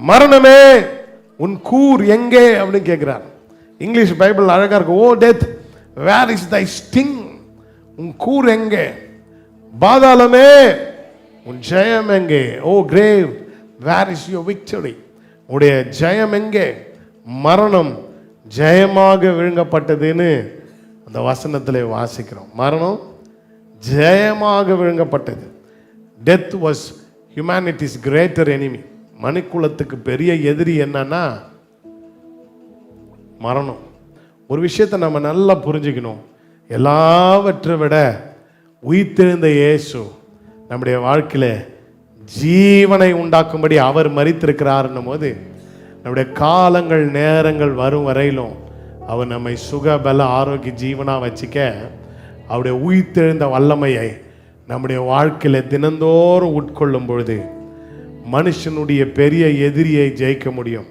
மரணமே உன் கூர் எங்கே அப்படின்னு கேட்கிறார். இங்கிலீஷ் பைபிள் அழகா இருக்கு. O death, where is thy sting? உன் கூர் எங்கே? பாதாளமே உன் ஜெயம் எங்கே? O grave, where is your victory? உடைய ஜெயம் எங்கே? மரணம் ஜெயமாக விழுங்கப்பட்டதுன்னு அந்த வசனத்திலே வாசிக்கிறோம். மரணம் ஜெயமாக விழுங்கப்பட்டது. Death was humanity's greater enemy. மனுக்குலத்துக்கு பெரிய எதிரி என்னன்னா மரணம். ஒரு விஷயத்தை நம்ம நல்லா புரிஞ்சுக்கணும். எல்லாவற்றை விட உயிர்த்தெழுந்த இயேசு நம்முடைய வாழ்க்கையில ஜீவனை உண்டாக்கும்படி அவர் மரித்திருக்கிறார்ன்னும் போது நம்முடைய காலங்கள் நேரங்கள் வரும் வரையிலும் அவர் நம்மை சுகபல ஆரோக்கிய ஜீவனா வச்சுக்க அவருடைய உயிர்த்தெழுந்த வல்லமையை நம்முடைய வாழ்க்கையில தினந்தோறும் உட்கொள்ளும் பொழுது மனுஷனுடைய பெரிய எதிரியை ஜெயிக்க முடியும்.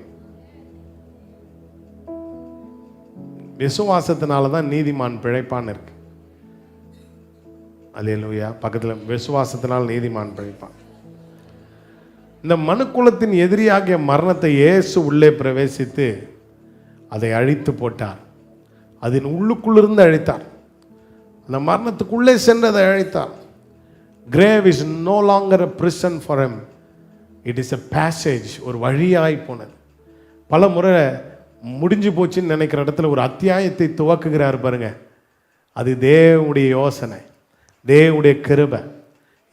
விசுவாசத்தினால தான் நீதிமான் பிழைப்பான் இருக்கு. அல்லேலூயா. பக்கத்தில் விசுவாசத்தினால் நீதிமான் பிழைப்பான். இந்த மனுக்குலத்தின் எதிரியாகிய மரணத்தை இயேசு உள்ளே பிரவேசித்து அதை அழித்து போட்டார். அதன் உள்ளுக்குள்ளிருந்து அழித்தார். அந்த மரணத்துக்குள்ளே சென்று அதை அழித்தார். Grave is no longer a prison for him. It is a passage. ஒரு வழியாய் போனது. பல முறை முடிஞ்சு போச்சுன்னு நினைக்கிற இடத்துல ஒரு அத்தியாயத்தை துவக்குகிறார் பாருங்க. அது தேவனுடைய யோசனை, தேவனுடைய கிருபை.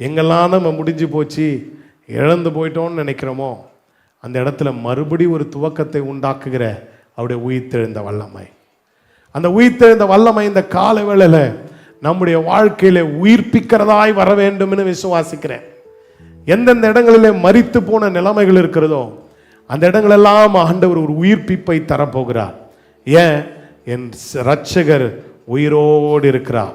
எங்கெல்லாம் நம்ம முடிஞ்சு போச்சு இழந்து போயிட்டோம்னு நினைக்கிறோமோ அந்த இடத்துல மறுபடி ஒரு துவக்கத்தை உண்டாக்குகிற அவருடைய உயிர்த்தெழுந்த வல்லமை. அந்த உயிர்த்தெழுந்த வல்லமை இந்த கால வேளையில நம்முடைய வாழ்க்கையில உயிர்ப்பிக்கிறதாய் வர வேண்டும்னு விசுவாசிக்கிறேன். எந்தெந்த இடங்களிலே மரித்து போன நிலைமைகள் இருக்கிறதோ அந்த இடங்களெல்லாம் ஆண்டவர் ஒரு உயிர்ப்பிப்பை தரப்போகிறார். ஏன்? என் இரட்சகர் உயிரோடு இருக்கிறார்.